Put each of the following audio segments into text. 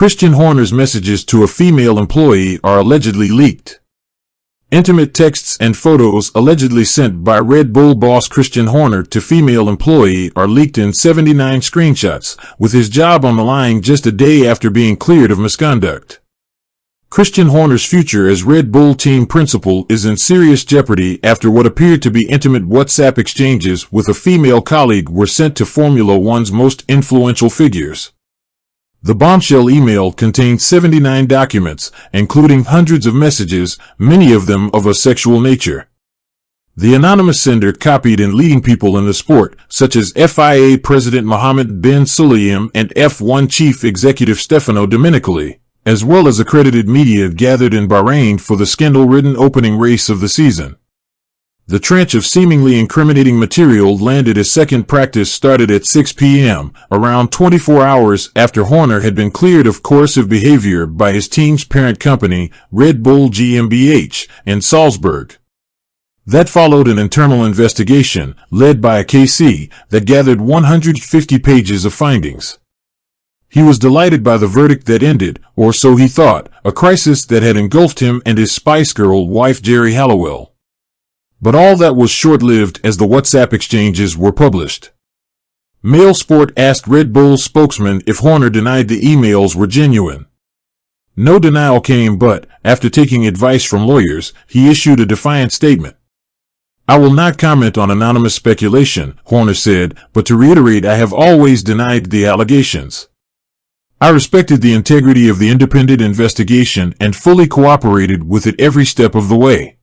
Christian Horner's messages to a female employee are allegedly leaked. Intimate texts and photos allegedly sent by Red Bull boss Christian Horner to female employee are leaked in 79 screenshots, with his job on the line just a day after being cleared of misconduct. Christian Horner's future as Red Bull team principal is in serious jeopardy after what appeared to be intimate WhatsApp exchanges with a female colleague were sent to Formula One's most influential figures. The bombshell email contained 79 documents, including hundreds of messages, many of them of a sexual nature. The anonymous sender copied in leading people in the sport, such as FIA President Mohammed bin Sulayem and F1 Chief Executive Stefano Domenicali, as well as accredited media gathered in Bahrain for the scandal-ridden opening race of the season. The tranche of seemingly incriminating material landed as second practice started at 6 p.m., around 24 hours after Horner had been cleared of coercive behavior by his team's parent company, Red Bull GmbH, in Salzburg. That followed an internal investigation, led by a KC, that gathered 150 pages of findings. He was delighted by the verdict that ended, or so he thought, a crisis that had engulfed him and his Spice Girl wife Geri Halliwell. But all that was short-lived as the WhatsApp exchanges were published. Mail Sport asked Red Bull's spokesman if Horner denied the emails were genuine. No denial came, but, after taking advice from lawyers, he issued a defiant statement. "I will not comment on anonymous speculation," Horner said, "but to reiterate, I have always denied the allegations. I respected the integrity of the independent investigation and fully cooperated with it every step of the way.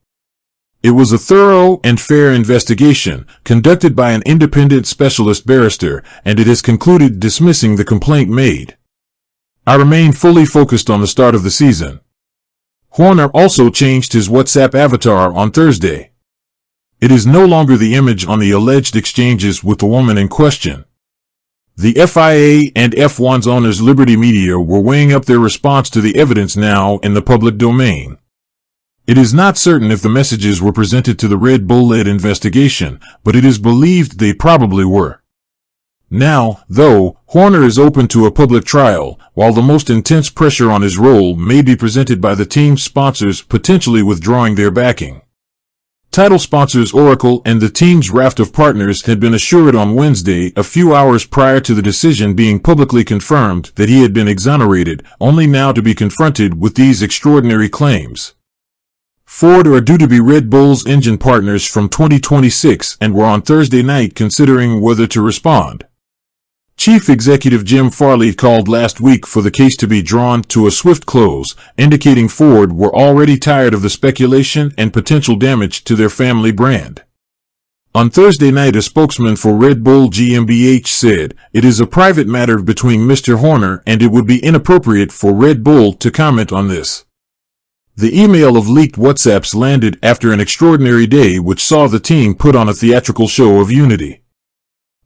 It was a thorough and fair investigation, conducted by an independent specialist barrister, and it has concluded dismissing the complaint made. I remain fully focused on the start of the season." Horner also changed his WhatsApp avatar on Thursday. It is no longer the image on the alleged exchanges with the woman in question. The FIA and F1's owners Liberty Media were weighing up their response to the evidence now in the public domain. It is not certain if the messages were presented to the Red Bull-led investigation, but it is believed they probably were. Now, though, Horner is open to a public trial, while the most intense pressure on his role may be presented by the team's sponsors potentially withdrawing their backing. Title sponsors Oracle and the team's raft of partners had been assured on Wednesday, a few hours prior to the decision being publicly confirmed, that he had been exonerated, only now to be confronted with these extraordinary claims. Ford are due to be Red Bull's engine partners from 2026 and were on Thursday night considering whether to respond. Chief Executive Jim Farley called last week for the case to be drawn to a swift close, indicating Ford were already tired of the speculation and potential damage to their family brand. On Thursday night, a spokesman for Red Bull GmbH said, "It is a private matter between Mr. Horner and it would be inappropriate for Red Bull to comment on this." The email of leaked WhatsApps landed after an extraordinary day which saw the team put on a theatrical show of unity.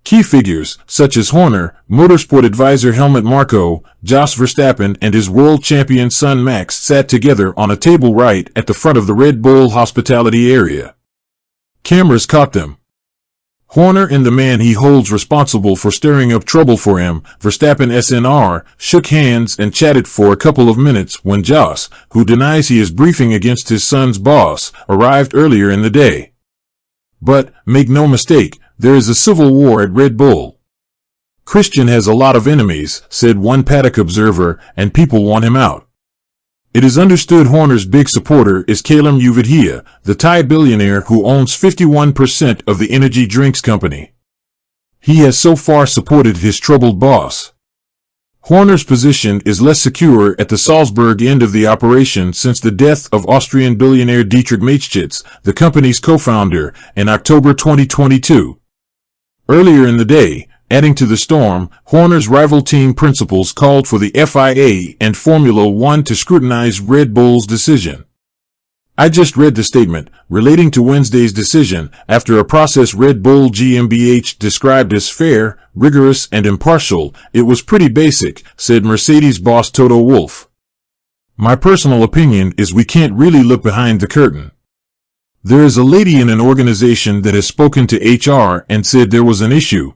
Key figures, such as Horner, motorsport advisor Helmut Marko, Jos Verstappen and his world champion son Max sat together on a table right at the front of the Red Bull hospitality area. Cameras caught them. Horner and the man he holds responsible for stirring up trouble for him, Verstappen SNR, shook hands and chatted for a couple of minutes when Jos, who denies he is briefing against his son's boss, arrived earlier in the day. But, make no mistake, there is a civil war at Red Bull. "Christian has a lot of enemies," said one paddock observer, "and people want him out." It is understood Horner's big supporter is Kalem Uvithia, the Thai billionaire who owns 51% of the energy drinks company. He has so far supported his troubled boss. Horner's position is less secure at the Salzburg end of the operation since the death of Austrian billionaire Dietrich Mateschitz, the company's co-founder, in October 2022. Earlier in the day, adding to the storm, Horner's rival team principals called for the FIA and Formula One to scrutinize Red Bull's decision. "I just read the statement, relating to Wednesday's decision, after a process Red Bull GmbH described as fair, rigorous and impartial. It was pretty basic," said Mercedes boss Toto Wolff. "My personal opinion is we can't really look behind the curtain. There is a lady in an organization that has spoken to HR and said there was an issue.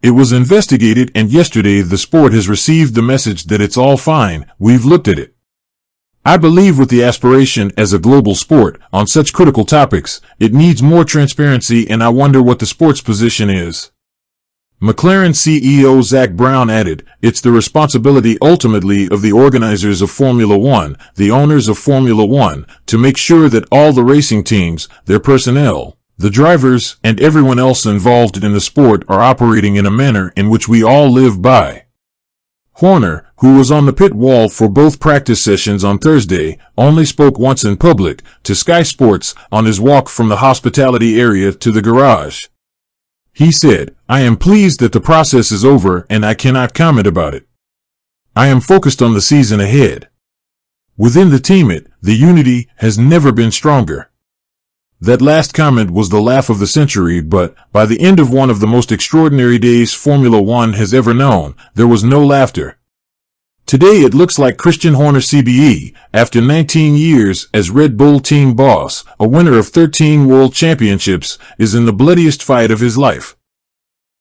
It was investigated, and yesterday the sport has received the message that it's all fine, we've looked at it. I believe with the aspiration as a global sport on such critical topics, it needs more transparency, and I wonder what the sport's position is. McLaren CEO Zak Brown added, it's the responsibility ultimately of the organizers of Formula One, the owners of Formula One, to make sure that all the racing teams, their personnel, the drivers, and everyone else involved in the sport are operating in a manner in which we all live by. Horner, who was on the pit wall for both practice sessions on Thursday, only spoke once in public to Sky Sports on his walk from the hospitality area to the garage. He said, I am pleased that the process is over and I cannot comment about it. I am focused on the season ahead. Within the team, the unity has never been stronger. That last comment was the laugh of the century, but by the end of one of the most extraordinary days Formula One has ever known, there was no laughter. Today it looks like Christian Horner CBE, after 19 years as Red Bull team boss, a winner of 13 world championships, is in the bloodiest fight of his life.